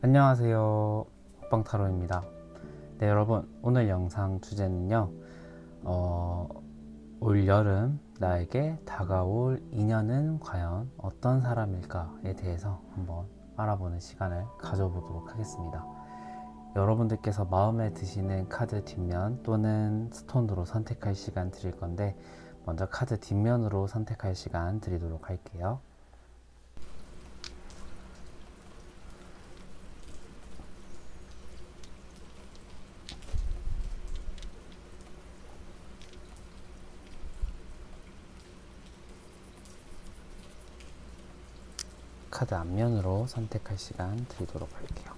안녕하세요, 먹방타로입니다. 네, 여러분, 오늘 영상 주제는요, 올 여름 나에게 다가올 인연은 과연 어떤 사람일까에 대해서 한번 알아보는 시간을 가져보도록 하겠습니다. 여러분들께서 마음에 드시는 카드 뒷면 또는 스톤으로 선택할 시간 드릴 건데, 먼저 카드 뒷면으로 선택할 시간 드리도록 할게요. 카드 앞면으로 선택할 시간 드리도록 할게요.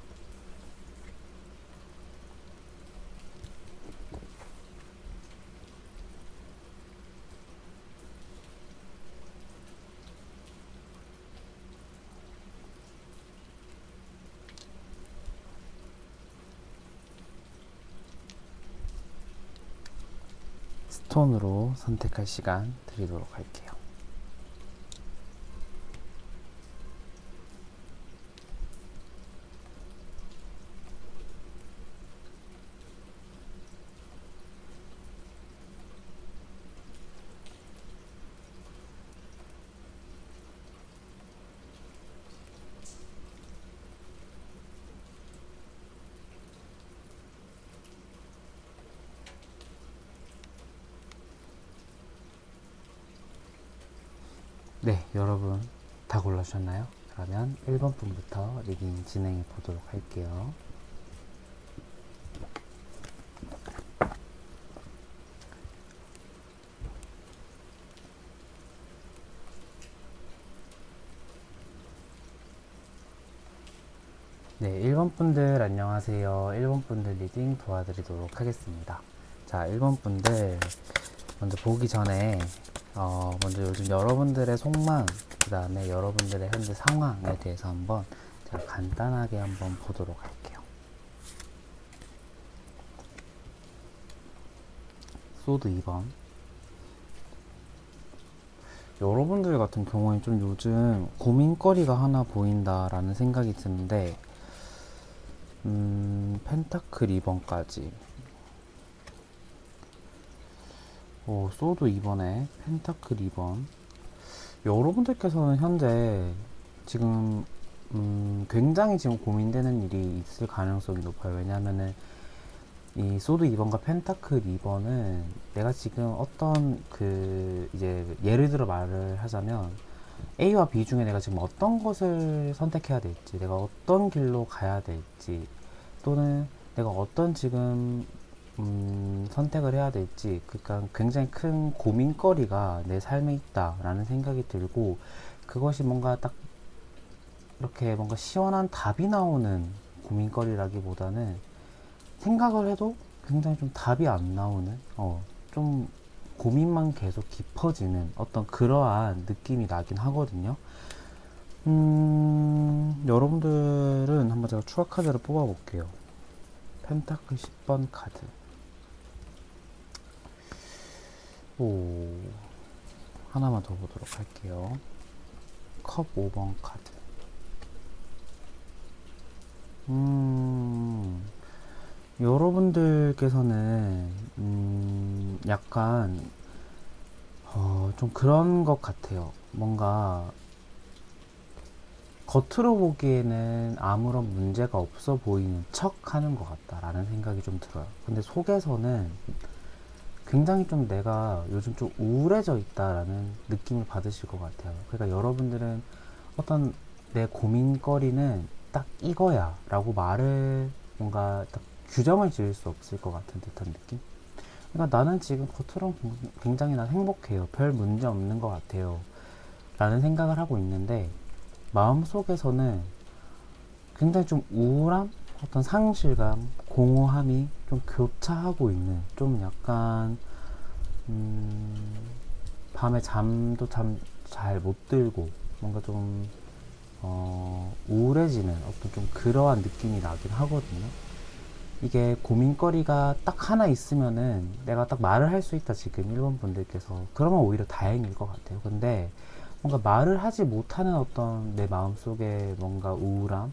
스톤으로 선택할 시간 드리도록 할게요. 네, 여러분 다 골라주셨나요? 그러면 1번 분부터 리딩 진행해 보도록 할게요. 네, 1번 분들 안녕하세요. 1번 분들 리딩 도와드리도록 하겠습니다. 자, 1번 분들 먼저 보기 전에 먼저 요즘 여러분들의 속마음, 그 다음에 여러분들의 현재 상황에 대해서 한번 제가 간단하게 한번 보도록 할게요. 소드 2번. 여러분들 같은 경우에 좀 요즘 고민거리가 하나 보인다라는 생각이 드는데, 펜타클 2번까지. 소드 2번에 펜타클 2번. 여러분들께서는 현재 지금 굉장히 지금 고민되는 일이 있을 가능성이 높아요. 왜냐하면은 이 소드 2번과 펜타클 2번은 내가 지금 어떤 이제 예를 들어 말을 하자면 A와 B 중에 내가 지금 어떤 것을 선택해야 될지, 내가 어떤 길로 가야 될지, 또는 내가 어떤 지금 선택을 해야 될지, 그러니까 굉장히 큰 고민거리가 내 삶에 있다라는 생각이 들고, 그것이 뭔가 딱 이렇게 뭔가 시원한 답이 나오는 고민거리라기보다는 생각을 해도 굉장히 좀 답이 안 나오는, 좀 고민만 계속 깊어지는 어떤 그러한 느낌이 나긴 하거든요. 여러분들은 한번 제가 추가 카드를 뽑아볼게요. 펜타클 10번 카드. 오, 하나만 더 보도록 할게요. 컵 5번 카드. 여러분들께서는 약간 좀 그런 것 같아요. 뭔가 겉으로 보기에는 아무런 문제가 없어 보이는 척 하는 것 같다라는 생각이 좀 들어요. 근데 속에서는 굉장히 좀 내가 요즘 좀 우울해져 있다라는 느낌을 받으실 것 같아요. 그러니까 여러분들은 어떤 내 고민거리는 딱 이거야 라고 말을 뭔가 딱 규정을 지을 수 없을 것 같은 듯한 느낌? 그러니까 나는 지금 겉으로 굉장히 난 행복해요. 별 문제 없는 것 같아요. 라는 생각을 하고 있는데 마음속에서는 굉장히 좀 우울함? 어떤 상실감, 공허함이 좀 교차하고 있는 좀 약간 밤에 잠도 잘 못 들고 뭔가 좀 우울해지는 어떤 좀 그러한 느낌이 나긴 하거든요. 이게 고민거리가 딱 하나 있으면은 내가 딱 말을 할 수 있다, 지금 1번 분들께서. 그러면 오히려 다행일 것 같아요. 근데 뭔가 말을 하지 못하는 어떤 내 마음속에 뭔가 우울함,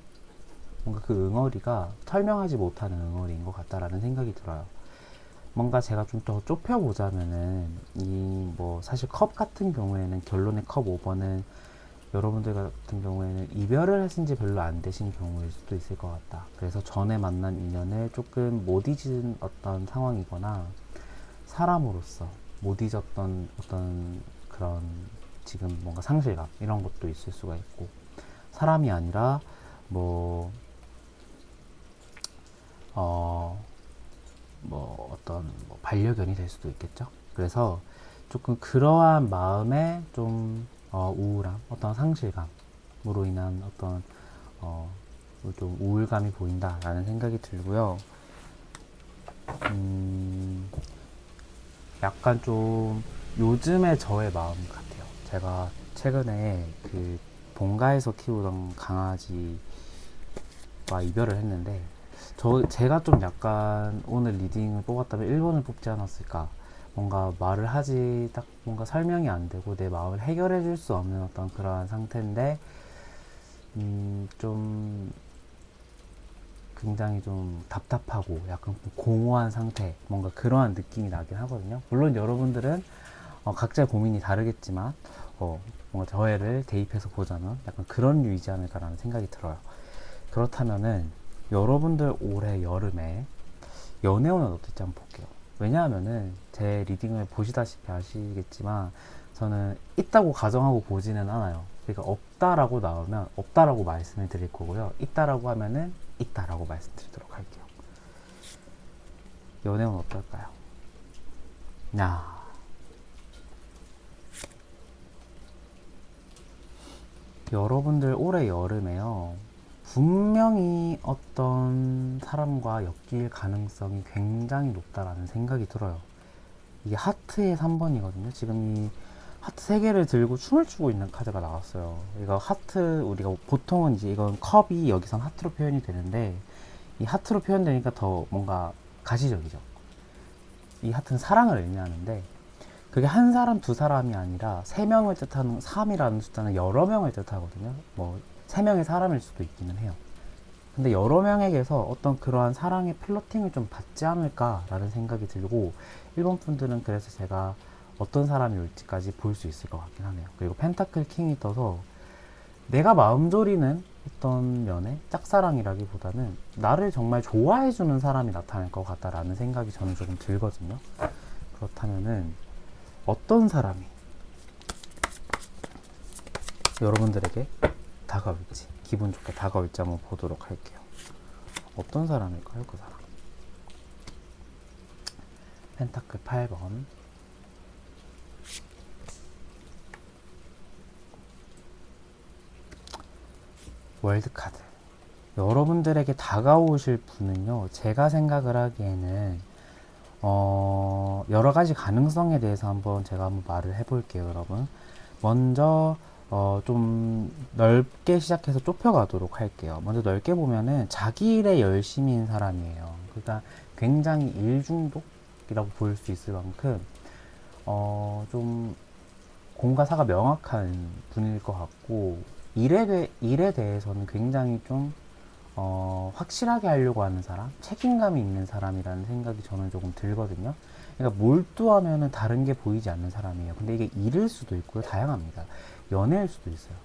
뭔가 그 응어리가 설명하지 못하는 응어리인 것 같다라는 생각이 들어요. 뭔가 제가 좀 더 좁혀보자면은, 이 뭐, 사실 컵 같은 경우에는, 결론의 컵 5번은 여러분들 같은 경우에는 이별을 하신 지 별로 안 되신 경우일 수도 있을 것 같다. 그래서 전에 만난 인연을 조금 못 잊은 어떤 상황이거나, 사람으로서 못 잊었던 어떤 그런 지금 뭔가 상실감, 이런 것도 있을 수가 있고, 사람이 아니라, 뭐, 어, 뭐 어떤 뭐 반려견이 될 수도 있겠죠. 그래서 조금 그러한 마음에 좀 우울함, 어떤 상실감으로 인한 어떤 어, 좀 우울감이 보인다라는 생각이 들고요. 음, 약간 좀 요즘의 저의 마음 같아요. 제가 최근에 그 본가에서 키우던 강아지와 이별을 했는데, 제가 좀 약간 오늘 리딩을 뽑았다면 1번을 뽑지 않았을까. 뭔가 말을 하지, 딱 뭔가 설명이 안 되고 내 마음을 해결해 줄 수 없는 어떤 그러한 상태인데, 좀 굉장히 좀 답답하고 약간 공허한 상태, 뭔가 그러한 느낌이 나긴 하거든요. 물론 여러분들은 각자의 고민이 다르겠지만, 뭔가 저해를 대입해서 보자면 약간 그런 류이지 않을까라는 생각이 들어요. 그렇다면은 여러분들 올해 여름에 연애운은 어떨지 한번 볼게요. 왜냐하면은 제 리딩을 보시다시피 아시겠지만, 저는 있다고 가정하고 보지는 않아요. 그러니까 없다라고 나오면 없다라고 말씀을 드릴 거고요. 있다라고 하면은 있다라고 말씀드리도록 할게요. 연애운 어떨까요? 야, 여러분들 올해 여름에요, 분명히 어떤 사람과 엮일 가능성이 굉장히 높다라는 생각이 들어요. 이게 하트의 3번이거든요. 지금 이 하트 3개를 들고 춤을 추고 있는 카드가 나왔어요. 이거 하트, 우리가 보통은 이제 이건 컵이 여기선 하트로 표현이 되는데, 이 하트로 표현되니까 더 뭔가 가시적이죠. 이 하트는 사랑을 의미하는데, 그게 한 사람, 두 사람이 아니라 3명을 뜻하는, 3이라는 숫자는 여러 명을 뜻하거든요. 뭐 3명의 사람일 수도 있기는 해요. 근데 여러 명에게서 어떤 그러한 사랑의 플러팅을 좀 받지 않을까라는 생각이 들고, 1번 분들은 그래서 제가 어떤 사람이 올지까지 볼 수 있을 것 같긴 하네요. 그리고 펜타클 킹이 떠서 내가 마음 졸이는 어떤 면의 짝사랑이라기보다는 나를 정말 좋아해주는 사람이 나타날 것 같다라는 생각이 저는 조금 들거든요. 그렇다면은 어떤 사람이 여러분들에게 다가올지, 기분 좋게 다가올지 한번 보도록 할게요. 어떤 사람일까요, 그 사람? 펜타클 8번, 월드카드. 여러분들에게 다가오실 분은요, 제가 생각을 하기에는 여러 가지 가능성에 대해서 제가 한번 말을 해볼게요, 여러분. 먼저 좀 넓게 시작해서 좁혀가도록 할게요. 먼저 넓게 보면은 자기 일에 열심인 사람이에요. 그러니까 굉장히 일중독이라고 볼 수 있을 만큼 좀 공과 사가 명확한 분일 것 같고, 일에 대해서는 굉장히 좀 확실하게 하려고 하는 사람, 책임감이 있는 사람이라는 생각이 저는 조금 들거든요. 그러니까 몰두하면은 다른 게 보이지 않는 사람이에요. 근데 이게 일일 수도 있고요. 다양합니다. 연애일 수도 있어요.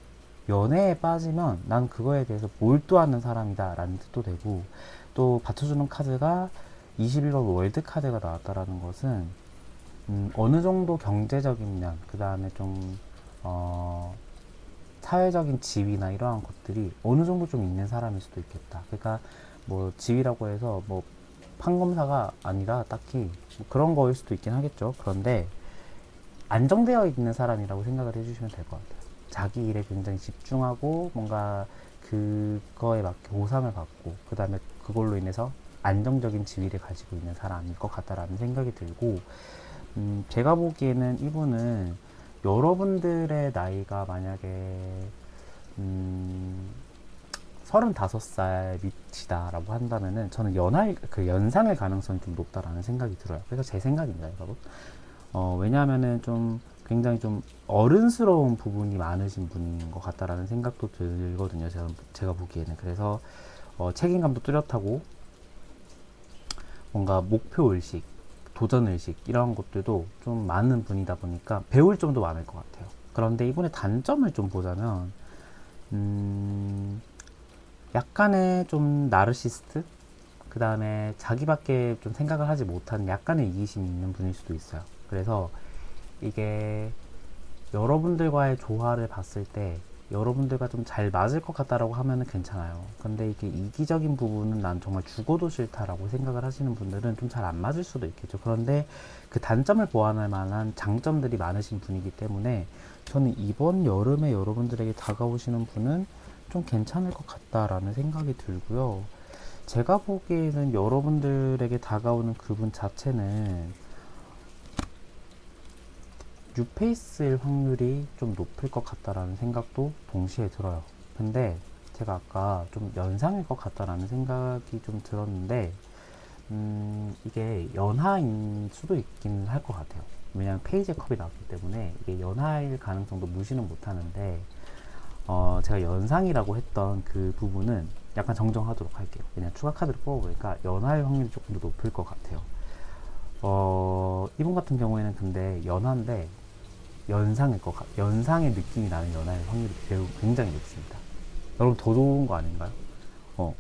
연애에 빠지면 난 그거에 대해서 몰두하는 사람이다 라는 뜻도 되고, 또 받쳐주는 카드가 21번 월드 카드가 나왔다라는 것은 어느 정도 경제적인 면, 그 다음에 좀 사회적인 지위나 이러한 것들이 어느 정도 좀 있는 사람일 수도 있겠다. 그러니까 뭐 지위라고 해서 뭐 판검사가 아니라 딱히 뭐 그런 거일 수도 있긴 하겠죠. 그런데 안정되어 있는 사람이라고 생각을 해주시면 될 것 같아요. 자기 일에 굉장히 집중하고 뭔가 그거에 맞게 보상을 받고, 그 다음에 그걸로 인해서 안정적인 지위를 가지고 있는 사람일 것 같다라는 생각이 들고, 제가 보기에는 이분은 여러분들의 나이가 만약에 35살 밑이다라고 한다면은, 저는 연상일 가능성이 좀 높다라는 생각이 들어요. 그래서 제 생각입니다, 여러분. 왜냐하면은 좀 굉장히 좀 어른스러운 부분이 많으신 분인 것 같다라는 생각도 들거든요. 제가 보기에는. 그래서 책임감도 뚜렷하고 뭔가 목표의식, 도전의식 이런 것들도 좀 많은 분이다 보니까 배울 점도 많을 것 같아요. 그런데 이분의 단점을 좀 보자면 약간의 좀 나르시스트? 그 다음에 자기밖에 좀 생각을 하지 못하는 약간의 이기심이 있는 분일 수도 있어요. 그래서 이게 여러분들과의 조화를 봤을 때 여러분들과 좀 잘 맞을 것 같다라고 하면은 괜찮아요. 근데 이게 이기적인 부분은 난 정말 죽어도 싫다라고 생각을 하시는 분들은 좀 잘 안 맞을 수도 있겠죠. 그런데 그 단점을 보완할 만한 장점들이 많으신 분이기 때문에 저는 이번 여름에 여러분들에게 다가오시는 분은 좀 괜찮을 것 같다라는 생각이 들고요. 제가 보기에는 여러분들에게 다가오는 그분 자체는 뉴페이스일 확률이 좀 높을 것 같다라는 생각도 동시에 들어요. 근데 제가 아까 좀 연상일 것 같다라는 생각이 좀 들었는데, 이게 연하인 수도 있긴 할 것 같아요. 왜냐면 페이지에 컵이 나왔기 때문에 이게 연하일 가능성도 무시는 못 하는데, 제가 연상이라고 했던 그 부분은 약간 정정하도록 할게요. 그냥 추가 카드를 뽑아보니까 연하일 확률이 조금 더 높을 것 같아요. 이분 같은 경우에는 근데 연하인데 연상의 느낌이 나는 연하일 확률이 매우 굉장히 높습니다. 여러분 더 좋은 거 아닌가요? 어,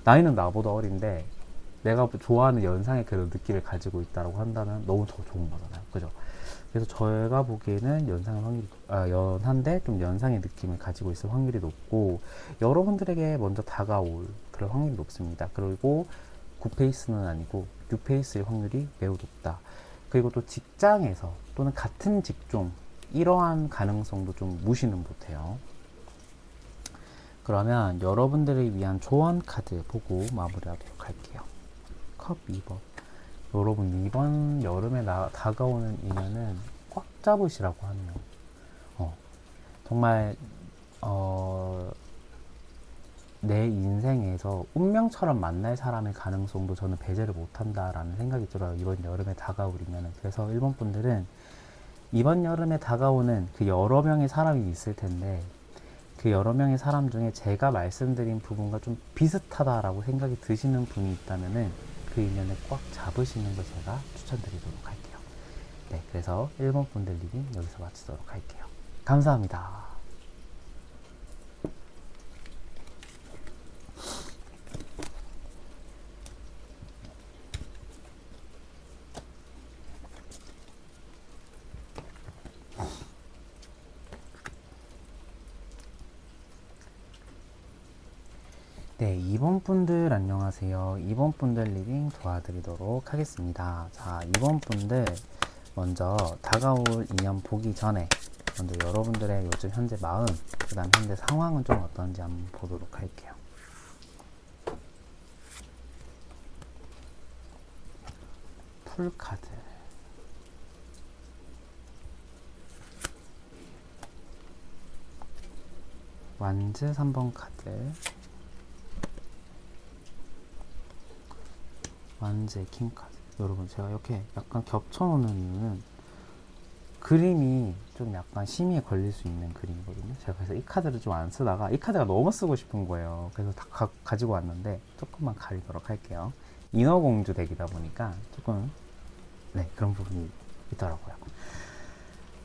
나이는 나보다 어린데 내가 좋아하는 연상의 그런 느낌을 가지고 있다고 한다면 너무 더 좋은 거잖아요. 그죠? 그래서 저희가 보기에는 연상의 확률이 연한데 좀 연상의 느낌을 가지고 있을 확률이 높고 여러분들에게 먼저 다가올 그런 확률이 높습니다. 그리고 9페이스는 아니고 6페이스의 확률이 매우 높다. 그리고 또 직장에서 또는 같은 직종 이러한 가능성도 좀 무시는 못해요. 그러면 여러분들을 위한 조언 카드 보고 마무리하도록 할게요. 컵 2번. 여러분 이번 여름에 다가오는 인연은 꽉 잡으시라고 하네요. 정말 내 인생에서 운명처럼 만날 사람의 가능성도 저는 배제를 못한다라는 생각이 들어요. 이번 여름에 다가오리면은. 그래서 일본 분들은 이번 여름에 다가오는 그 여러 명의 사람이 있을 텐데 그 여러 명의 사람 중에 제가 말씀드린 부분과 좀 비슷하다라고 생각이 드시는 분이 있다면은 그 인연을 꽉 잡으시는 걸 제가 추천드리도록 할게요. 네, 그래서 일본 분들 리딩 여기서 마치도록 할게요. 감사합니다. 네, 2번 분들 안녕하세요. 2번 분들 리딩 도와드리도록 하겠습니다. 자, 2번 분들 먼저 다가올 인연 보기 전에 먼저 여러분들의 요즘 현재 마음, 그 다음 현재 상황은 좀 어떤지 한번 보도록 할게요. 풀카드. 완즈 3번 카드. 완즈의 킹카드. 여러분 제가 이렇게 약간 겹쳐놓는 이유는 그림이 좀 약간 심의에 걸릴 수 있는 그림이거든요. 제가 그래서 이 카드를 좀 안 쓰다가 이 카드가 너무 쓰고 싶은 거예요. 그래서 다 가지고 왔는데 조금만 가리도록 할게요. 인어공주 덱이다 보니까 조금 네, 그런 부분이 있더라고요.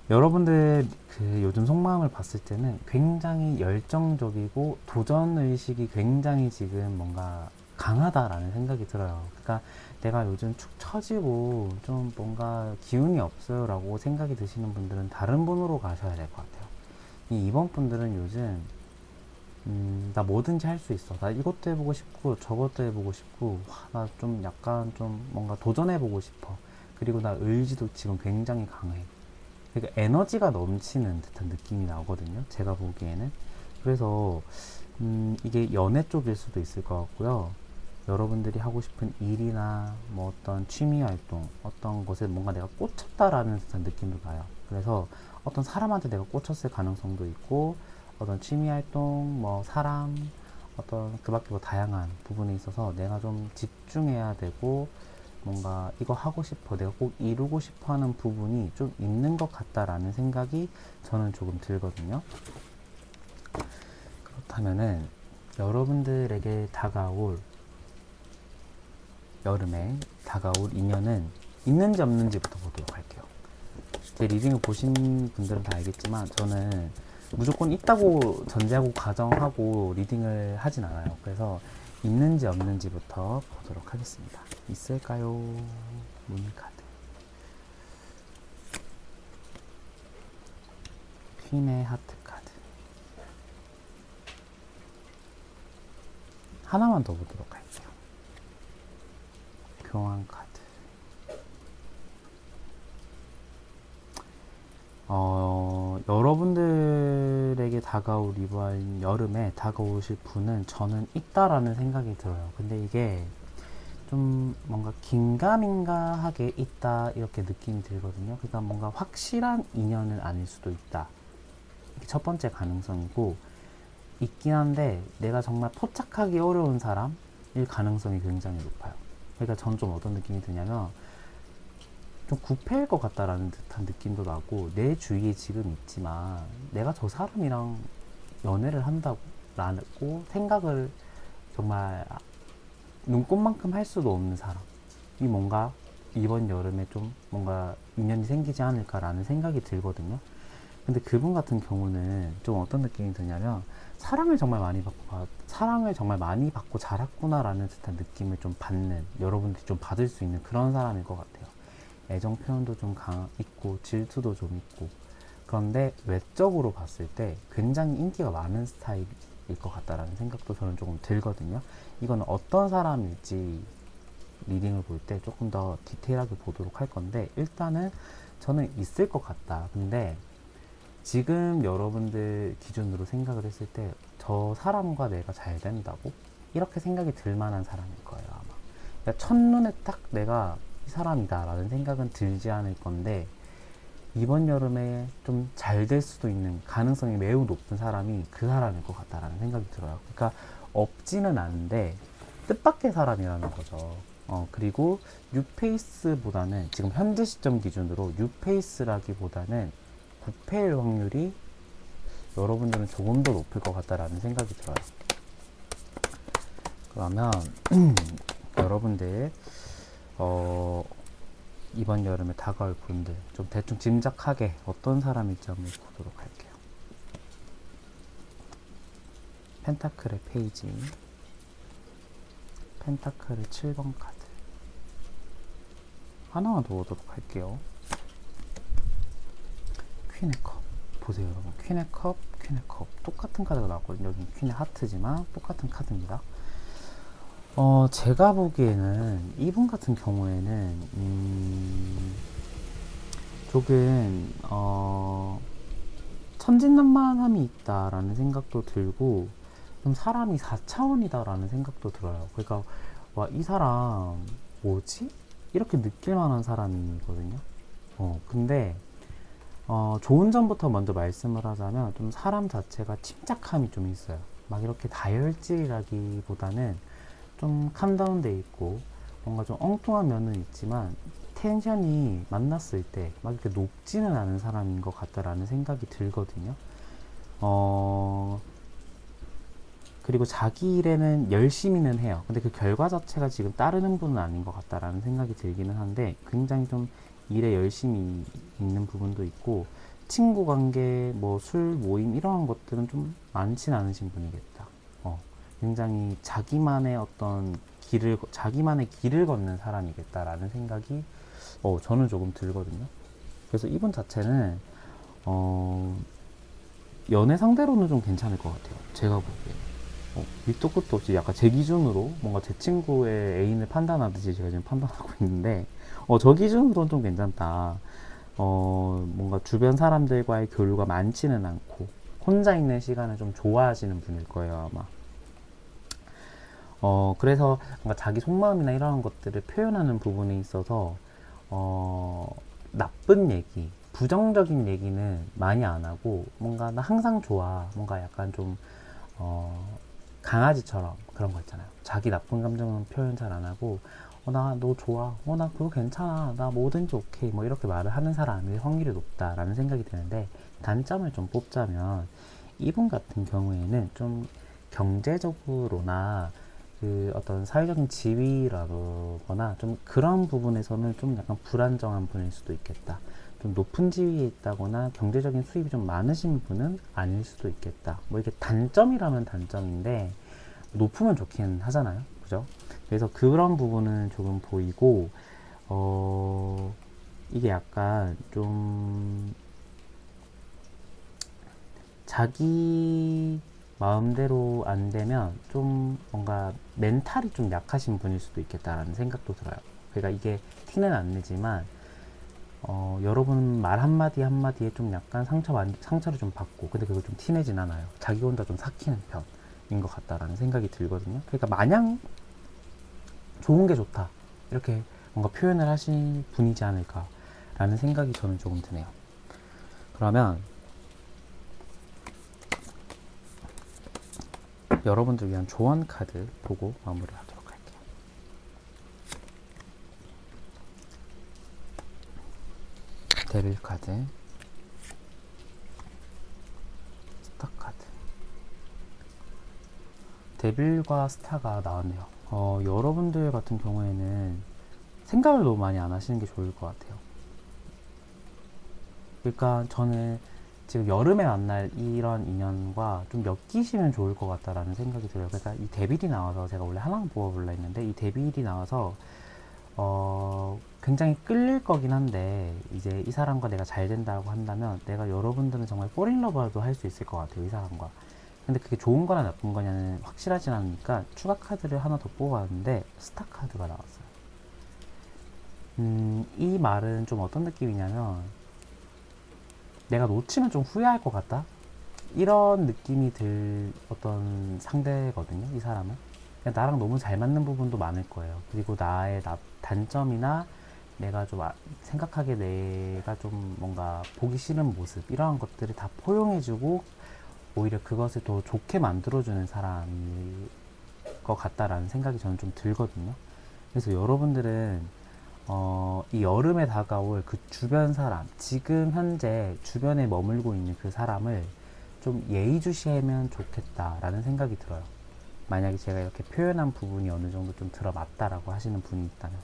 여러분들 그 요즘 속마음을 봤을 때는 굉장히 열정적이고 도전의식이 굉장히 지금 뭔가 강하다라는 생각이 들어요. 그러니까 내가 요즘 축 처지고 좀 뭔가 기운이 없어요 라고 생각이 드시는 분들은 다른 분으로 가셔야 될 것 같아요. 이 2번 분들은 요즘 나 뭐든지 할 수 있어. 나 이것도 해보고 싶고 저것도 해보고 싶고 나 좀 약간 좀 뭔가 도전해보고 싶어. 그리고 나 의지도 지금 굉장히 강해. 그러니까 에너지가 넘치는 듯한 느낌이 나거든요. 제가 보기에는. 그래서 이게 연애 쪽일 수도 있을 것 같고요. 여러분들이 하고 싶은 일이나 뭐 어떤 취미 활동, 어떤 것에 뭔가 내가 꽂혔다라는 듯한 느낌도 나요. 그래서 어떤 사람한테 내가 꽂혔을 가능성도 있고, 어떤 취미 활동, 뭐 사람, 어떤 그 밖에 뭐 다양한 부분에 있어서 내가 좀 집중해야 되고, 뭔가 이거 하고 싶어, 내가 꼭 이루고 싶어 하는 부분이 좀 있는 것 같다라는 생각이 저는 조금 들거든요. 그렇다면은 여러분들에게 다가올 여름에 다가올 인연은 있는지 없는지부터 보도록 할게요. 제 리딩을 보신 분들은 다 알겠지만 저는 무조건 있다고 전제하고 가정하고 리딩을 하진 않아요. 그래서 있는지 없는지부터 보도록 하겠습니다. 있을까요? 문카드, 퀸의 하트 카드. 하나만 더 보도록 할게요. 교환 카드. 여러분들에게 다가올 이번 여름에 다가오실 분은 저는 있다라는 생각이 들어요. 근데 이게 좀 뭔가 긴가민가하게 있다 이렇게 느낌이 들거든요. 그러니까 뭔가 확실한 인연은 아닐 수도 있다. 이게 첫 번째 가능성이고, 있긴 한데 내가 정말 포착하기 어려운 사람일 가능성이 굉장히 높아요. 그러니까 저는 좀 어떤 느낌이 드냐면 좀 구패일 것 같다라는 듯한 느낌도 나고, 내 주위에 지금 있지만 내가 저 사람이랑 연애를 한다고 라고 생각을 정말 눈꽃만큼 할 수도 없는 사람이 뭔가 이번 여름에 좀 뭔가 인연이 생기지 않을까라는 생각이 들거든요. 근데 그분 같은 경우는 좀 어떤 느낌이 드냐면 사랑을 정말 많이 받고 자랐구나라는 듯한 느낌을 좀 받는, 여러분들이 좀 받을 수 있는 그런 사람일 것 같아요. 애정 표현도 좀 있고 질투도 좀 있고, 그런데 외적으로 봤을 때 굉장히 인기가 많은 스타일일 것 같다라는 생각도 저는 조금 들거든요. 이거는 어떤 사람일지 리딩을 볼 때 조금 더 디테일하게 보도록 할 건데, 일단은 저는 있을 것 같다. 근데 지금 여러분들 기준으로 생각을 했을 때 저 사람과 내가 잘 된다고? 이렇게 생각이 들 만한 사람일 거예요, 아마. 그러니까 첫눈에 딱 내가 이 사람이다 라는 생각은 들지 않을 건데, 이번 여름에 좀 잘 될 수도 있는 가능성이 매우 높은 사람이 그 사람일 것 같다라는 생각이 들어요. 그러니까 없지는 않은데 뜻밖의 사람이라는 거죠. 그리고 뉴페이스보다는, 지금 현재 시점 기준으로 뉴페이스라기보다는 부패일 확률이 여러분들은 조금 더 높을 것 같다라는 생각이 들어요. 그러면 여러분들 이번 여름에 다가올 분들 좀 대충 짐작하게 어떤 사람일지 한번 보도록 할게요. 펜타클의 페이지, 펜타클의 7번 카드. 하나만 더 보도록 할게요. 퀸의 컵. 보세요, 여러분. 퀸의 컵, 퀸의 컵. 똑같은 카드가 나왔거든요. 여기 퀸의 하트지만 똑같은 카드입니다. 제가 보기에는 이분 같은 경우에는 조금 천진난만함이 있다라는 생각도 들고, 좀 사람이 4차원이다라는 생각도 들어요. 그러니까 와, 이 사람 뭐지? 이렇게 느낄 만한 사람이거든요. 근데 좋은 점부터 먼저 말씀을 하자면, 좀 사람 자체가 침착함이 좀 있어요. 막 이렇게 다혈질이라기보다는 좀 캄다운돼 있고, 뭔가 좀 엉뚱한 면은 있지만 텐션이 만났을 때 막 이렇게 높지는 않은 사람인 것 같다라는 생각이 들거든요. 그리고 자기 일에는 열심히는 해요. 근데 그 결과 자체가 지금 따르는 분은 아닌 것 같다라는 생각이 들기는 한데, 굉장히 좀 일에 열심히 있는 부분도 있고, 친구 관계, 뭐 술 모임 이러한 것들은 좀 많진 않으신 분이겠다. 굉장히 자기만의 길을 걷는 사람이겠다라는 생각이 저는 조금 들거든요. 그래서 이분 자체는 연애 상대로는 좀 괜찮을 것 같아요. 제가 보기에. 밑도 끝도 없이 약간 제 기준으로 뭔가 제 친구의 애인을 판단하듯이 제가 지금 판단하고 있는데, 저 기준으로는 좀 괜찮다. 뭔가 주변 사람들과의 교류가 많지는 않고 혼자 있는 시간을 좀 좋아하시는 분일 거예요, 아마. 그래서 뭔가 자기 속마음이나 이런 것들을 표현하는 부분에 있어서 나쁜 얘기, 부정적인 얘기는 많이 안 하고, 뭔가 나 항상 좋아, 뭔가 약간 좀 강아지처럼 그런 거 있잖아요. 자기 나쁜 감정은 표현 잘 안 하고, 나 너 좋아, 나 그거 괜찮아, 나 뭐든지 오케이, 뭐 이렇게 말을 하는 사람일 확률이 높다라는 생각이 드는데, 단점을 좀 뽑자면 이분 같은 경우에는 좀 경제적으로나 그 어떤 사회적인 지위라거나 좀 그런 부분에서는 좀 약간 불안정한 분일 수도 있겠다. 좀 높은 지위에 있다거나 경제적인 수입이 좀 많으신 분은 아닐 수도 있겠다. 뭐 이게 단점이라면 단점인데 높으면 좋긴 하잖아요. 그죠? 그래서 그런 부분은 조금 보이고, 이게 약간 좀 자기 마음대로 안 되면 좀 뭔가 멘탈이 좀 약하신 분일 수도 있겠다라는 생각도 들어요. 그러니까 이게 티는 안 내지만, 여러분 말 한마디 한마디에 좀 약간 상처를 좀 받고, 근데 그걸 좀 티내진 않아요. 자기 혼자 좀 삭히는 편인 것 같다라는 생각이 들거든요. 그러니까 마냥 좋은 게 좋다. 이렇게 뭔가 표현을 하실 분이지 않을까라는 생각이 저는 조금 드네요. 그러면 여러분들 위한 조언 카드 보고 마무리하도록 할게요. 데빌 카드, 스타 카드. 데빌과 스타가 나왔네요. 여러분들 같은 경우에는 생각을 너무 많이 안 하시는 게 좋을 것 같아요. 그러니까 저는 지금 여름에 만날 이런 인연과 좀 엮이시면 좋을 것 같다라는 생각이 들어요. 그러니까 이 데빌이 나와서 제가 원래 하나만 뽑아볼라 했는데 이 데빌이 나와서 굉장히 끌릴 거긴 한데 이제 이 사람과 내가 잘 된다고 한다면 내가 여러분들은 정말 폴인러브도 할 수 있을 것 같아요. 이 사람과. 근데 그게 좋은 거나 나쁜 거냐는 확실하진 않으니까 추가 카드를 하나 더 뽑았는데 스타 카드가 나왔어요. 이 말은 좀 어떤 느낌이냐면 내가 놓치면 좀 후회할 것 같다? 이런 느낌이 들 어떤 상대거든요, 이 사람은. 나랑 너무 잘 맞는 부분도 많을 거예요. 그리고 나의 단점이나 내가 좀 생각하기에 내가 좀 뭔가 보기 싫은 모습, 이러한 것들을 다 포용해주고 오히려 그것을 더 좋게 만들어주는 사람일 것 같다라는 생각이 저는 좀 들거든요. 그래서 여러분들은 이 여름에 다가올 그 주변 사람, 지금 현재 주변에 머물고 있는 그 사람을 좀 예의주시하면 좋겠다라는 생각이 들어요. 만약에 제가 이렇게 표현한 부분이 어느 정도 좀 들어맞다라고 하시는 분이 있다면.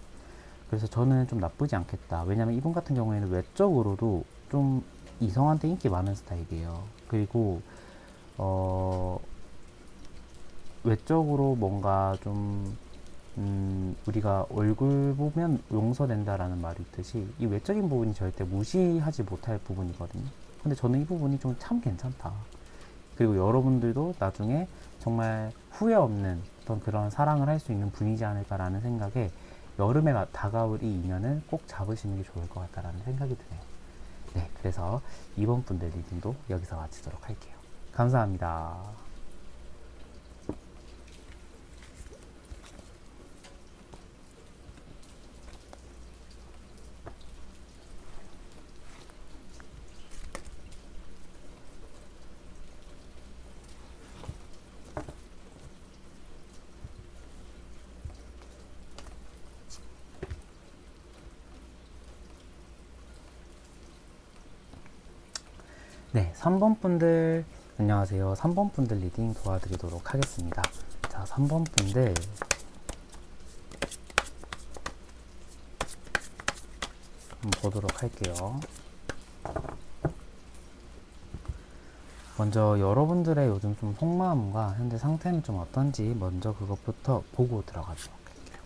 그래서 저는 좀 나쁘지 않겠다. 왜냐면 이분 같은 경우에는 외적으로도 좀 이성한테 인기 많은 스타일이에요. 그리고, 외적으로 뭔가 좀 우리가 얼굴 보면 용서된다라는 말이 있듯이 이 외적인 부분이 절대 무시하지 못할 부분이거든요. 근데 저는 이 부분이 좀 참 괜찮다. 그리고 여러분들도 나중에 정말 후회 없는 어떤 그런 사랑을 할 수 있는 분이지 않을까라는 생각에 여름에 다가올 이 인연을 꼭 잡으시는 게 좋을 것 같다라는 생각이 드네요. 네, 그래서 이번 분들 리딩도 여기서 마치도록 할게요. 감사합니다. 네, 3번 분들 안녕하세요. 3번 분들 리딩 도와드리도록 하겠습니다. 자, 3번 분들 한번 보도록 할게요. 먼저 여러분들의 요즘 좀 속마음과 현재 상태는 좀 어떤지 먼저 그것부터 보고 들어가도록 할게요.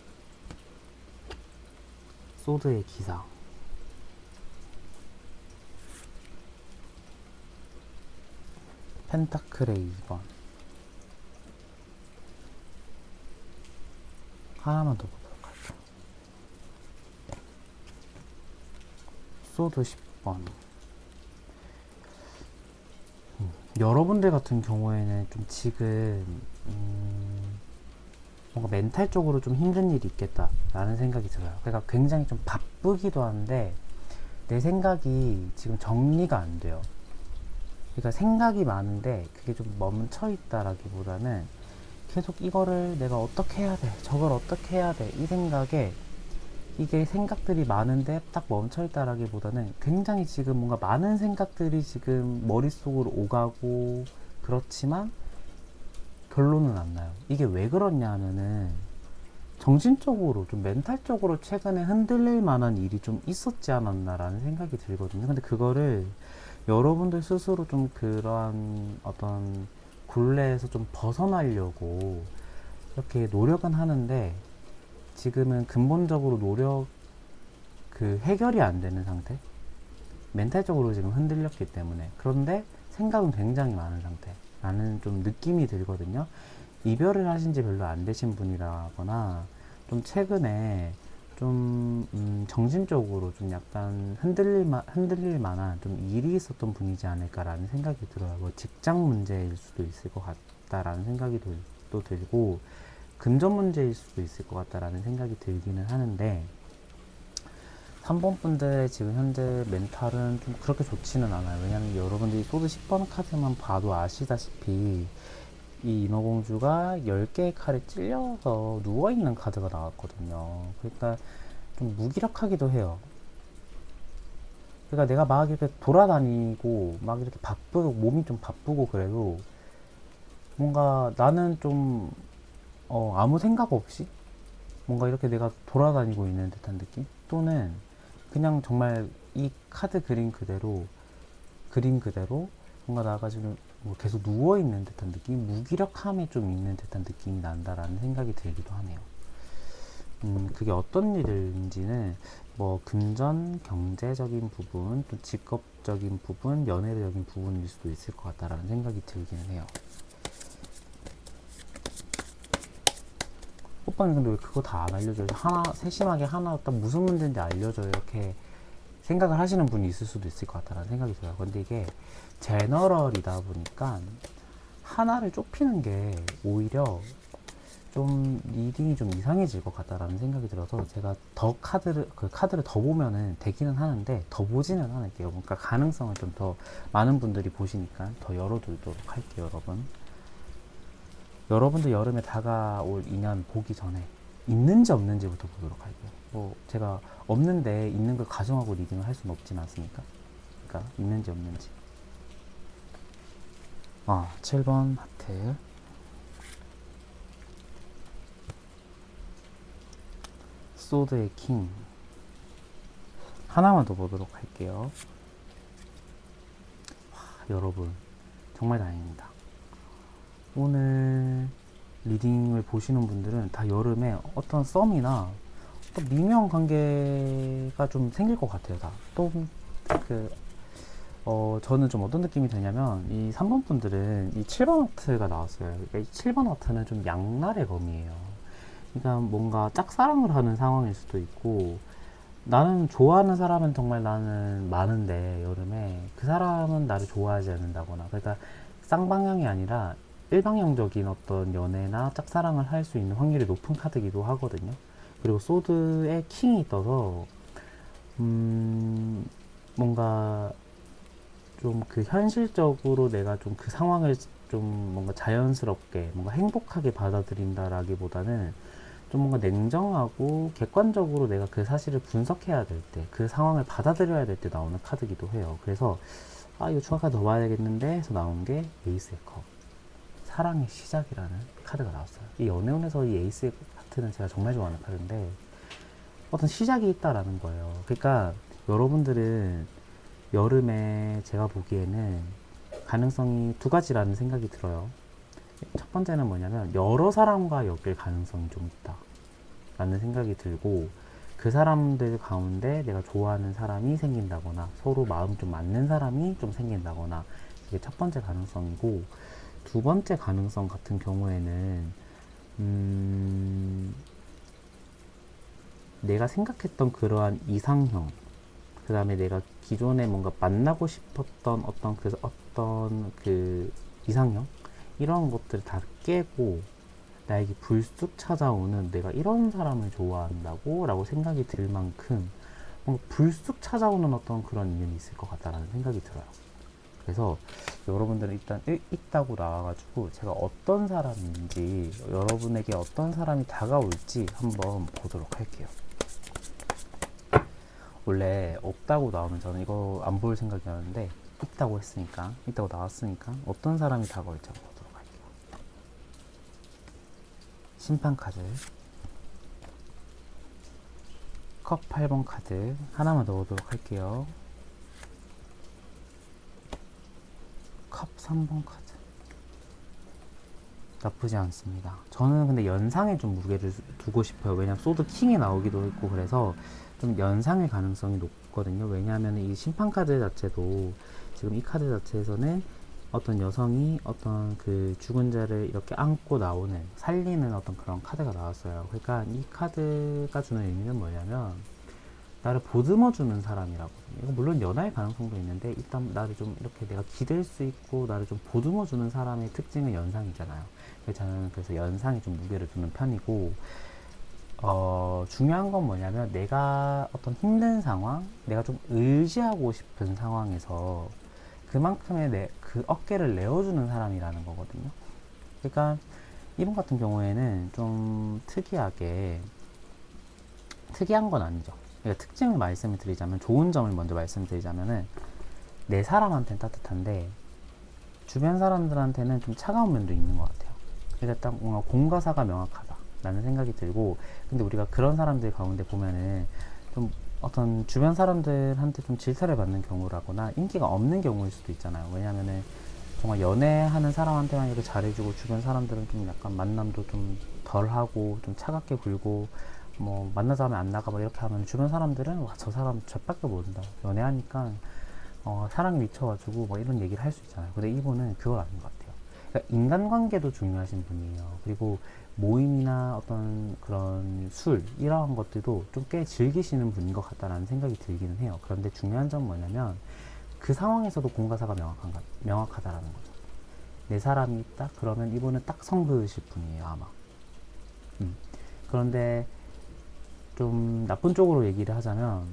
소드의 기상, 펜타클의 2번, 하나만 더 보도록 할게요. 소드 10번. 여러분들 같은 경우에는 좀 지금 뭔가 멘탈적으로 좀 힘든 일이 있겠다라는 생각이 들어요. 그러니까 굉장히 좀 바쁘기도 한데 내 생각이 지금 정리가 안 돼요. 그러니까 생각이 많은데 그게 좀 멈춰 있다라기보다는 계속 이거를 내가 어떻게 해야 돼, 저걸 어떻게 해야 돼, 이 생각에 이게 생각들이 많은데 딱 멈춰 있다라기보다는 굉장히 지금 뭔가 많은 생각들이 지금 머릿속으로 오가고 그렇지만 결론은 안 나요. 이게 왜 그렇냐 하면은 정신적으로 좀 멘탈적으로 최근에 흔들릴 만한 일이 좀 있었지 않았나라는 생각이 들거든요. 근데 그거를 여러분들 스스로 좀 그러한 어떤 굴레에서 좀 벗어나려고 이렇게 노력은 하는데 지금은 근본적으로 그 해결이 안 되는 상태? 멘탈적으로 지금 흔들렸기 때문에. 그런데 생각은 굉장히 많은 상태라는 좀 느낌이 들거든요. 이별을 하신 지 별로 안 되신 분이라거나 좀 최근에 좀 정신적으로 좀 약간 흔들릴 만한 좀 일이 있었던 분이지 않을까라는 생각이 들어요. 뭐 직장 문제일 수도 있을 것 같다라는 생각이 또 들고 금전 문제일 수도 있을 것 같다라는 생각이 들기는 하는데 3번 분들의 지금 현재 멘탈은 좀 그렇게 좋지는 않아요. 왜냐면 여러분들이 소드 10번 카드만 봐도 아시다시피 이 인어공주가 10개의 칼에 찔려서 누워있는 카드가 나왔거든요. 그러니까 좀 무기력하기도 해요. 그러니까 내가 막 이렇게 돌아다니고 막 이렇게 바쁘고 몸이 좀 바쁘고 그래도 뭔가 나는 좀 아무 생각 없이 뭔가 이렇게 내가 돌아다니고 있는 듯한 느낌? 또는 그냥 정말 이 카드 그림 그대로 뭔가 나가 지금 뭐 계속 누워 있는 듯한 느낌, 무기력함에 좀 있는 듯한 느낌이 난다라는 생각이 들기도 하네요. 그게 어떤 일인지는 뭐 금전, 경제적인 부분, 또 직업적인 부분, 연애적인 부분일 수도 있을 것 같다라는 생각이 들기는 해요. 오빠는 근데 왜 그거 다 안 알려줘요? 세심하게 하나 딱 무슨 문제인지 알려줘요. 이렇게 생각을 하시는 분이 있을 수도 있을 것 같다는 생각이 들어요. 근데 이게 제너럴이다 보니까 하나를 좁히는 게 오히려 좀 리딩이 좀 이상해질 것 같다라는 생각이 들어서 제가 그 카드를 더 보면은 되기는 하는데 더 보지는 않을게요. 그러니까 가능성을 좀 더 많은 분들이 보시니까 더 열어두도록 할게요, 여러분. 여러분도 여름에 다가올 인연 보기 전에 있는지 없는지부터 보도록 할게요. 뭐 제가 없는데 있는 걸 가정하고 리딩을 할 수는 없지 않습니까? 그러니까 있는지 없는지. 7번 하트. 소드의 킹. 하나만 더 보도록 할게요. 여러분, 정말 다행입니다. 오늘 리딩을 보시는 분들은 다 여름에 어떤 썸이나 어떤 미묘한 관계가 좀 생길 것 같아요. 다. 또, 저는 좀 어떤 느낌이 드냐면, 이 3번 분들은 이 7번 하트가 나왔어요. 그러니까 이 7번 하트는 좀 양날의 검이에요. 그러니까 뭔가 짝사랑을 하는 상황일 수도 있고, 나는 좋아하는 사람은 정말 나는 많은데, 여름에 그 사람은 나를 좋아하지 않는다거나, 그러니까 쌍방향이 아니라 일방향적인 어떤 연애나 짝사랑을 할 수 있는 확률이 높은 카드이기도 하거든요. 그리고 소드에 킹이 떠서 뭔가 좀 그 현실적으로 내가 좀 그 상황을 좀 뭔가 자연스럽게 뭔가 행복하게 받아들인다라기보다는 좀 뭔가 냉정하고 객관적으로 내가 그 사실을 분석해야 될 때, 그 상황을 받아들여야 될 때 나오는 카드기도 해요. 그래서 이거 추가 카드 더 봐야겠는데 해서 나온 게 에이스의 컵. 사랑의 시작이라는 카드가 나왔어요. 이 연애운에서 이 에이스의 하트는 제가 정말 좋아하는 카드인데 어떤 시작이 있다라는 거예요. 그러니까 여러분들은 여름에 제가 보기에는 가능성이 두 가지라는 생각이 들어요. 첫 번째는 뭐냐면 여러 사람과 엮일 가능성이 좀 있다 라는 생각이 들고 그 사람들 가운데 내가 좋아하는 사람이 생긴다거나 서로 마음 좀 맞는 사람이 좀 생긴다거나 이게 첫 번째 가능성이고 두 번째 가능성 같은 경우에는 내가 생각했던 그러한 이상형 그 다음에 내가 기존에 뭔가 만나고 싶었던 어떤 그 이상형 이런 것들을 다 깨고 나에게 불쑥 찾아오는 내가 이런 사람을 좋아한다고 라고 생각이 들 만큼 뭔가 불쑥 찾아오는 어떤 그런 인연이 있을 것 같다라는 생각이 들어요. 그래서 여러분들은 일단 있다고 나와가지고 제가 어떤 사람인지 여러분에게 어떤 사람이 다가올지 한번 보도록 할게요. 원래 없다고 나오면 저는 이거 안 볼 생각이었는데 있다고 나왔으니까 어떤 사람이 다가올지 한번 보도록 할게요. 심판 카드, 컵 8번 카드 하나만 넣어보도록 할게요. 컵 3번 카드. 나쁘지 않습니다. 저는 근데 연상에 좀 무게를 두고 싶어요. 왜냐면 소드 킹이 나오기도 했고 그래서 좀 연상일 가능성이 높거든요. 왜냐하면 이 심판 카드 자체도 지금 이 카드 자체에서는 어떤 여성이 어떤 그 죽은 자를 이렇게 안고 나오는 살리는 어떤 그런 카드가 나왔어요. 그러니까 이 카드가 주는 의미는 뭐냐면 나를 보듬어 주는 사람이라거든요. 이거 물론 연하의 가능성도 있는데 일단 나를 좀 이렇게 내가 기댈 수 있고 나를 좀 보듬어 주는 사람의 특징은 연상이잖아요. 그래서 저는 그래서 연상에 좀 무게를 두는 편이고 중요한 건 뭐냐면 내가 어떤 힘든 상황, 내가 좀 의지하고 싶은 상황에서 그만큼의 그 어깨를 내어주는 사람이라는 거거든요. 그러니까 이분 같은 경우에는 좀 특이한 건 아니죠. 그러니까 특징을 말씀을 드리자면 좋은 점을 먼저 말씀드리자면은 내 사람한테는 따뜻한데 주변 사람들한테는 좀 차가운 면도 있는 것 같아요. 그러니까 딱 뭔가 공과사가 명확하다라는 생각이 들고 근데 우리가 그런 사람들 가운데 보면은 좀 어떤 주변 사람들한테 좀 질타를 받는 경우라거나 인기가 없는 경우일 수도 있잖아요. 왜냐면은 정말 연애하는 사람한테만 이렇게 잘해주고 주변 사람들은 좀 약간 만남도 좀 덜하고 좀 차갑게 굴고 뭐 만나자 하면 안 나가 뭐 이렇게 하면 주변 사람들은 와 저 사람 젖밖에 모른다 연애하니까 사랑에 미쳐가지고 뭐 이런 얘기를 할 수 있잖아요. 근데 이분은 그걸 아닌 것 같아요. 그러니까 인간관계도 중요하신 분이에요. 그리고 모임이나 어떤 그런 술 이러한 것들도 좀 꽤 즐기시는 분인 것 같다라는 생각이 들기는 해요. 그런데 중요한 점은 뭐냐면 그 상황에서도 공과사가 명확하다라는 거죠. 내 사람이 있다? 그러면 이분은 딱 성그으실 분이에요 아마. 그런데 좀 나쁜 쪽으로 얘기를 하자면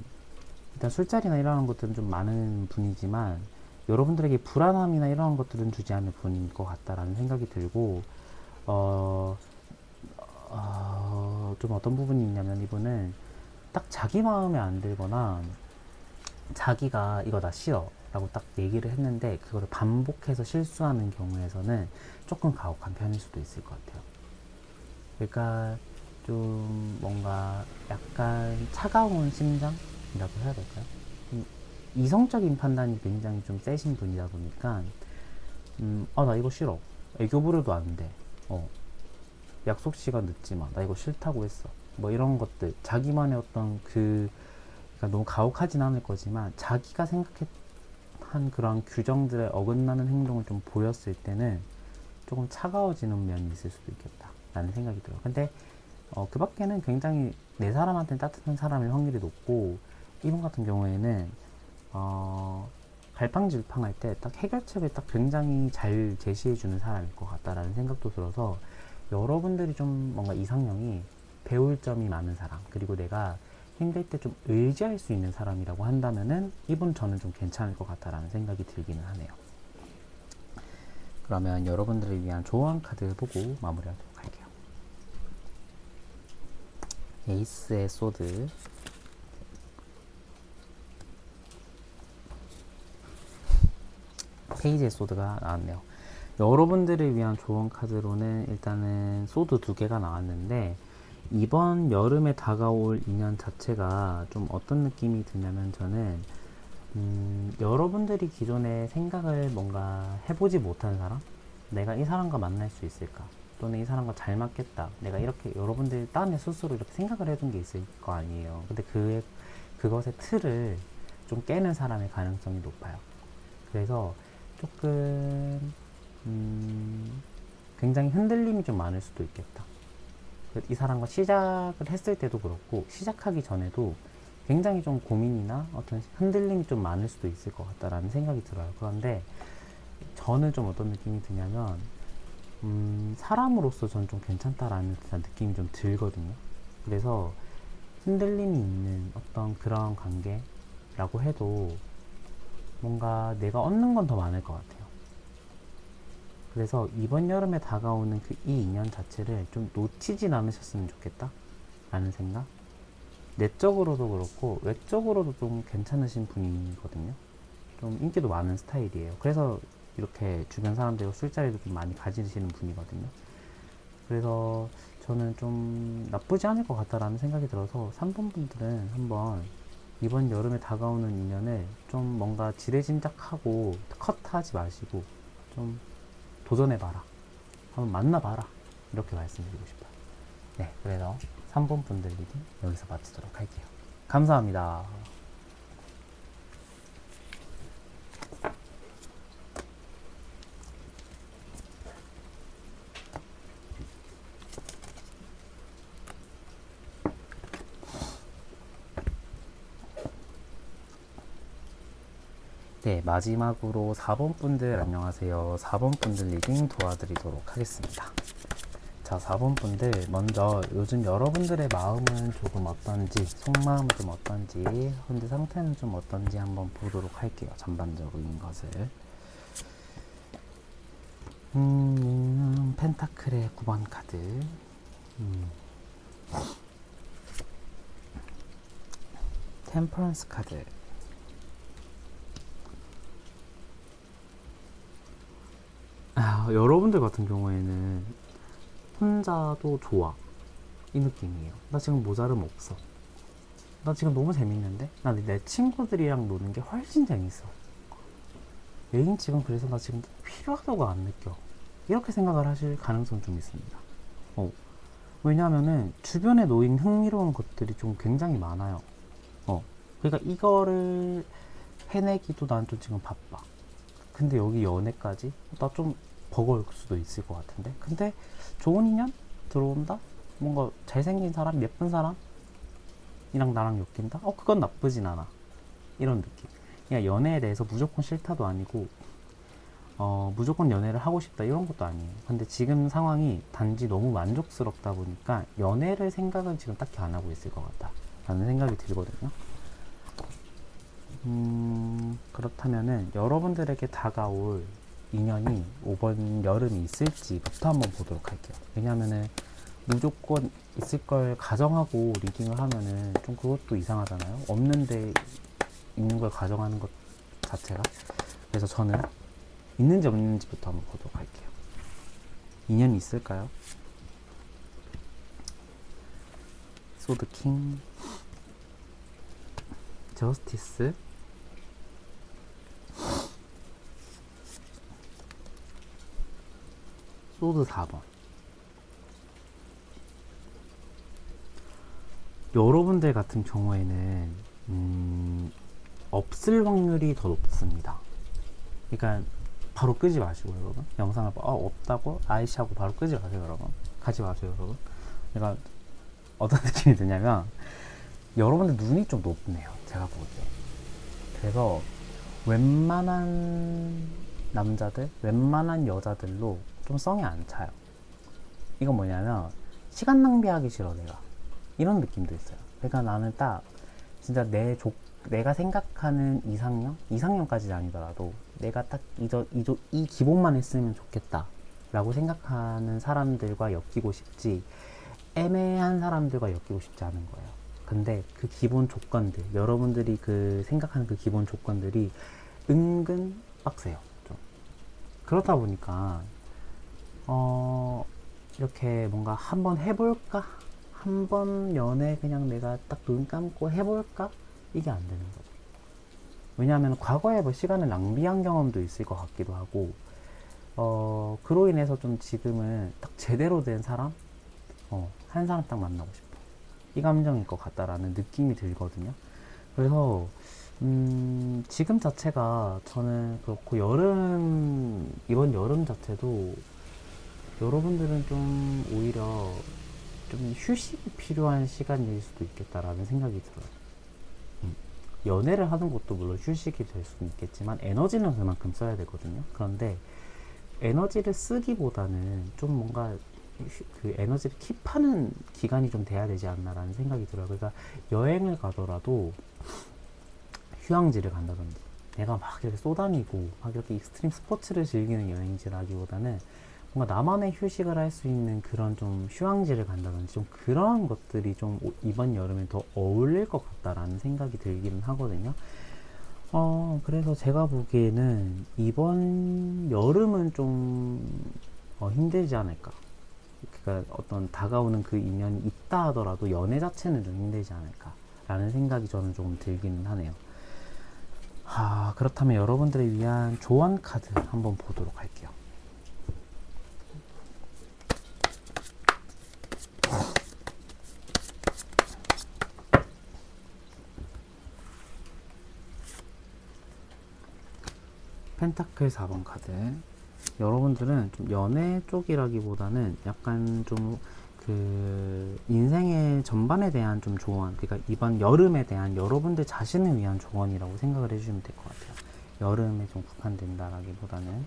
일단 술자리나 이런 것들은 좀 많은 분이지만 여러분들에게 불안함이나 이런 것들은 주지 않을 분일 것 같다라는 생각이 들고 어, 좀 어떤 부분이 있냐면 이분은 딱 자기 마음에 안 들거나 자기가 이거 나 싫어 라고 딱 얘기를 했는데 그거를 반복해서 실수하는 경우에서는 조금 가혹한 편일 수도 있을 것 같아요. 그러니까 좀 뭔가 약간 차가운 심장이라고 해야 될까요? 이성적인 판단이 굉장히 좀 세신 분이다 보니까 나 이거 싫어. 애교 부려도 안 돼. 약속 시간 늦지 마. 나 이거 싫다고 했어. 뭐 이런 것들 자기만의 어떤 그러니까 너무 가혹하진 않을 거지만 자기가 생각한 그런 규정들에 어긋나는 행동을 좀 보였을 때는 조금 차가워지는 면이 있을 수도 있겠다 라는 생각이 들어요. 근데 그 밖에는 굉장히 내 사람한테는 따뜻한 사람일 확률이 높고 이분 같은 경우에는 갈팡질팡할 때 딱 해결책을 딱 굉장히 잘 제시해주는 사람일 것 같다라는 생각도 들어서 여러분들이 좀 뭔가 이상형이 배울 점이 많은 사람 그리고 내가 힘들 때 좀 의지할 수 있는 사람이라고 한다면은 이분 저는 좀 괜찮을 것 같다라는 생각이 들기는 하네요. 그러면 여러분들을 위한 조언 카드 보고 마무리하도록 할게요. 에이스의 소드, 페이지의 소드가 나왔네요. 여러분들을 위한 조언 카드로는 일단은 소드 2개가 나왔는데 이번 여름에 다가올 인연 자체가 좀 어떤 느낌이 드냐면 저는 여러분들이 기존에 생각을 뭔가 해보지 못한 사람? 내가 이 사람과 만날 수 있을까? 또는 이 사람과 잘 맞겠다. 내가 이렇게 여러분들 딴에 스스로 이렇게 생각을 해둔 게 있을 거 아니에요. 근데 그것의 틀을 좀 깨는 사람의 가능성이 높아요. 그래서 조금 굉장히 흔들림이 좀 많을 수도 있겠다. 이 사람과 시작을 했을 때도 그렇고 시작하기 전에도 굉장히 좀 고민이나 어떤 흔들림이 좀 많을 수도 있을 것 같다라는 생각이 들어요. 그런데 저는 좀 어떤 느낌이 드냐면 사람으로서 저는 좀 괜찮다라는 듯한 느낌이 좀 들거든요. 그래서 흔들림이 있는 어떤 그런 관계라고 해도 뭔가 내가 얻는 건 더 많을 것 같아요. 그래서 이번 여름에 다가오는 이 인연 자체를 좀 놓치진 않으셨으면 좋겠다 라는 생각. 내적으로도 그렇고 외적으로도 좀 괜찮으신 분이거든요. 좀 인기도 많은 스타일이에요. 그래서 이렇게 주변 사람들과 술자리도 좀 많이 가지시는 분이거든요. 그래서 저는 좀 나쁘지 않을 것 같다라는 생각이 들어서 3번 분들은 한번 이번 여름에 다가오는 인연을 좀 뭔가 지레짐작하고 컷하지 마시고 좀 도전해봐라. 한번 만나봐라. 이렇게 말씀드리고 싶어요. 네, 그래서 3번 분들 리딩 여기서 마치도록 할게요. 감사합니다. 네, 마지막으로 4번 분들 안녕하세요. 4번 분들 리딩 도와드리도록 하겠습니다. 자, 4번 분들 먼저 요즘 여러분들의 마음은 조금 어떤지, 속마음은 좀 어떤지, 현재 상태는 좀 어떤지 한번 보도록 할게요. 전반적인 것을. 펜타클의 9번 카드. 템퍼런스 카드. 여러분들 같은 경우에는 혼자도 좋아. 이 느낌이에요. 나 지금 모자름 없어. 나 지금 너무 재밌는데? 나 내 친구들이랑 노는 게 훨씬 재밌어. 얘인 지금 그래서 나 지금 필요하다고 안 느껴. 이렇게 생각을 하실 가능성이 좀 있습니다. 왜냐하면은 주변에 놓인 흥미로운 것들이 좀 굉장히 많아요. 그러니까 이거를 해내기도 난 좀 지금 바빠. 근데 여기 연애까지? 나 좀 버거울 수도 있을 것 같은데? 근데 좋은 인연? 들어온다? 뭔가 잘생긴 사람? 예쁜 사람? 이랑 나랑 엮인다? 그건 나쁘진 않아. 이런 느낌. 그냥 연애에 대해서 무조건 싫다도 아니고, 무조건 연애를 하고 싶다 이런 것도 아니에요. 근데 지금 상황이 단지 너무 만족스럽다 보니까 연애를 생각은 지금 딱히 안 하고 있을 것 같다 라는 생각이 들거든요. 그렇다면은 여러분들에게 다가올 인연이 이번 여름이 있을지부터 한번 보도록 할게요. 왜냐면은 무조건 있을 걸 가정하고 리딩을 하면은 좀 그것도 이상하잖아요. 없는데 있는 걸 가정하는 것 자체가. 그래서 저는 있는지 없는지부터 한번 보도록 할게요. 인연이 있을까요? 소드 킹, 저스티스, 소드 4번. 여러분들 같은 경우에는 없을 확률이 더 높습니다. 그러니까 바로 끄지 마시고 여러분. 영상을 없다고 아이씨하고 바로 끄지 마세요 여러분. 가지 마세요 여러분. 그러니까 어떤 느낌이 드냐면 여러분들 눈이 좀 높네요. 제가 보기에. 그래서 웬만한 남자들, 웬만한 여자들로 좀 성이 안 차요. 이건 뭐냐면 시간 낭비하기 싫어 내가. 이런 느낌도 있어요. 그러니까 나는 딱 진짜 내가 생각하는 이상형까지 아니더라도 내가 딱 이 기본만 했으면 좋겠다 라고 생각하는 사람들과 엮이고 싶지 애매한 사람들과 엮이고 싶지 않은 거예요. 근데 그 기본 조건들, 여러분들이 그 생각하는 그 기본 조건들이 은근 빡세요. 좀. 그렇다 보니까 이렇게 뭔가 한번 해볼까? 한번 연애 그냥 내가 딱 눈 감고 해볼까? 이게 안 되는 거죠. 왜냐하면 과거에 뭐 시간을 낭비한 경험도 있을 것 같기도 하고, 그로 인해서 좀 지금은 딱 제대로 된 사람? 한 사람 딱 만나고 싶어. 이 감정일 것 같다라는 느낌이 들거든요. 그래서, 지금 자체가 저는 그렇고, 이번 여름 자체도 여러분들은 좀 오히려 좀 휴식이 필요한 시간일 수도 있겠다라는 생각이 들어요. 연애를 하는 것도 물론 휴식이 될 수는 있겠지만 에너지는 그만큼 써야 되거든요. 그런데 에너지를 쓰기보다는 좀 뭔가 그 에너지를 킵하는 기간이 좀 돼야 되지 않나라는 생각이 들어요. 그러니까 여행을 가더라도 휴양지를 간다든지 내가 막 이렇게 쏘다니고 막 이렇게 익스트림 스포츠를 즐기는 여행지라기보다는 뭔가 나만의 휴식을 할 수 있는 그런 좀 휴양지를 간다든지 좀 그런 것들이 좀 이번 여름에 더 어울릴 것 같다라는 생각이 들기는 하거든요. 그래서 제가 보기에는 이번 여름은 좀 힘들지 않을까. 그러니까 어떤 다가오는 그 인연이 있다 하더라도 연애 자체는 좀 힘들지 않을까라는 생각이 저는 조금 들기는 하네요. 그렇다면 여러분들을 위한 조언 카드 한번 보도록 할게요. 펜타클 4번 카드. 여러분들은 좀 연애 쪽이라기보다는 약간 좀 그 인생의 전반에 대한 좀 조언, 그러니까 이번 여름에 대한 여러분들 자신을 위한 조언이라고 생각을 해주시면 될 것 같아요. 여름에 좀 국한된다라기보다는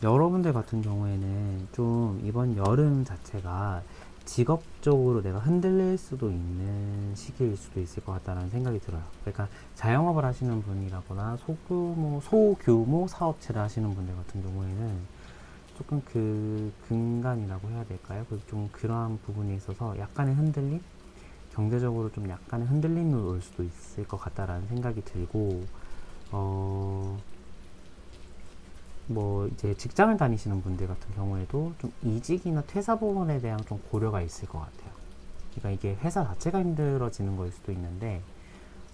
여러분들 같은 경우에는 좀 이번 여름 자체가 직업적으로 내가 흔들릴 수도 있는 시기일 수도 있을 것 같다는 생각이 들어요. 그러니까 자영업을 하시는 분이라거나 소규모 사업체를 하시는 분들 같은 경우에는 조금 그 근간이라고 해야 될까요? 좀 그러한 부분에 있어서 약간의 흔들림? 경제적으로 좀 약간의 흔들림이 올 수도 있을 것 같다라는 생각이 들고, 뭐 이제 직장을 다니시는 분들 같은 경우에도 좀 이직이나 퇴사 부분에 대한 좀 고려가 있을 것 같아요. 그러니까 이게 회사 자체가 힘들어지는 거일 수도 있는데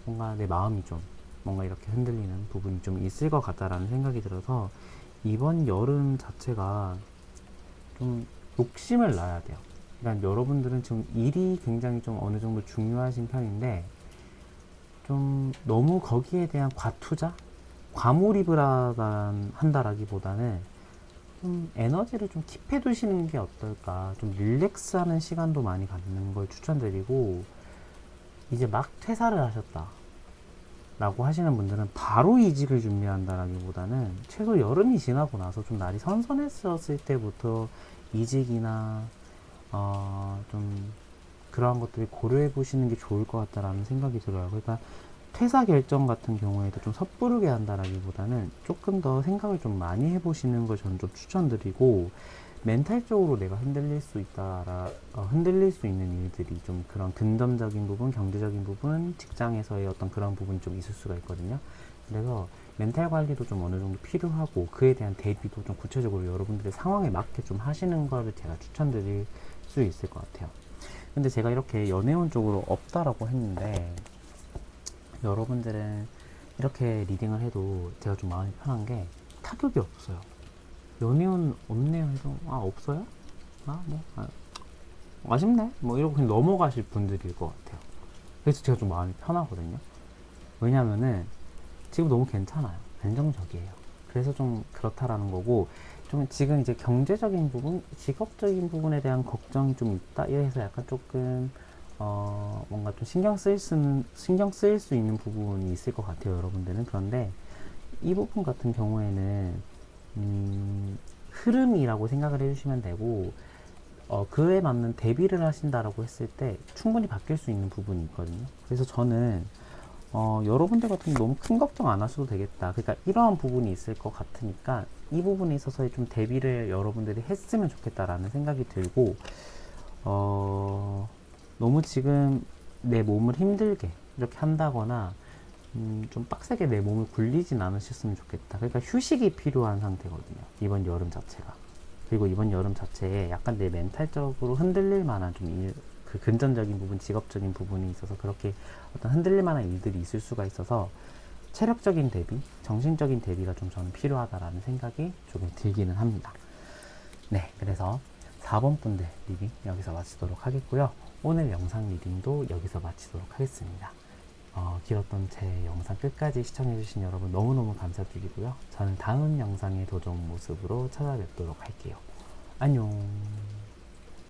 뭔가 내 마음이 좀 뭔가 이렇게 흔들리는 부분이 좀 있을 것 같다라는 생각이 들어서 이번 여름 자체가 좀 욕심을 놔야 돼요. 그러니까 여러분들은 지금 일이 굉장히 좀 어느 정도 중요하신 편인데 좀 너무 거기에 대한 과투자? 과몰입을 한다라기보다는 좀 에너지를 좀 킵해 두시는 게 어떨까. 좀 릴렉스하는 시간도 많이 갖는 걸 추천드리고, 이제 막 퇴사를 하셨다 라고 하시는 분들은 바로 이직을 준비한다라기보다는 최소 여름이 지나고 나서 좀 날이 선선했었을 때부터 이직이나 좀 그러한 것들을 고려해 보시는 게 좋을 것 같다라는 생각이 들어요. 그러니까 퇴사 결정 같은 경우에도 좀 섣부르게 한다라기보다는 조금 더 생각을 좀 많이 해보시는 걸 저는 좀 추천드리고, 멘탈적으로 내가 흔들릴 수 흔들릴 수 있는 일들이 좀 그런 금전적인 부분, 경제적인 부분, 직장에서의 어떤 그런 부분이 좀 있을 수가 있거든요. 그래서 멘탈 관리도 좀 어느 정도 필요하고 그에 대한 대비도 좀 구체적으로 여러분들의 상황에 맞게 좀 하시는 거를 제가 추천드릴 수 있을 것 같아요. 근데 제가 이렇게 연애운 쪽으로 없다라고 했는데 여러분들은 이렇게 리딩을 해도 제가 좀 마음이 편한 게 타격이 없어요. 연애운 없네요 해도 없어요? 아쉽네? 뭐 이러고 그냥 넘어가실 분들일 것 같아요. 그래서 제가 좀 마음이 편하거든요. 왜냐면은 지금 너무 괜찮아요. 안정적이에요. 그래서 좀 그렇다라는 거고, 좀 지금 이제 경제적인 부분, 직업적인 부분에 대한 걱정이 좀 있다 이래서 약간 조금 뭔가 좀 신경 쓰일 수 있는 부분이 있을 것 같아요, 여러분들은. 그런데 이 부분 같은 경우에는 흐름이라고 생각을 해주시면 되고, 그에 맞는 대비를 하신다라고 했을 때 충분히 바뀔 수 있는 부분이 있거든요. 그래서 저는 여러분들 같은 너무 큰 걱정 안 하셔도 되겠다. 그러니까 이러한 부분이 있을 것 같으니까 이 부분에 있어서 좀 대비를 여러분들이 했으면 좋겠다라는 생각이 들고, 너무 지금 내 몸을 힘들게 이렇게 한다거나 좀 빡세게 내 몸을 굴리진 않으셨으면 좋겠다. 그러니까 휴식이 필요한 상태거든요, 이번 여름 자체가. 그리고 이번 여름 자체에 약간 내 멘탈적으로 흔들릴 만한 그 금전적인 부분, 직업적인 부분이 있어서 그렇게 어떤 흔들릴 만한 일들이 있을 수가 있어서 체력적인 대비, 정신적인 대비가 좀 저는 필요하다라는 생각이 조금 들기는 합니다. 네, 그래서 4번 분들 리딩 여기서 마치도록 하겠고요. 오늘 영상 리딩도 여기서 마치도록 하겠습니다. 길었던 제 영상 끝까지 시청해주신 여러분 너무너무 감사드리고요. 저는 다음 영상의 더 좋은 모습으로 찾아뵙도록 할게요. 안녕.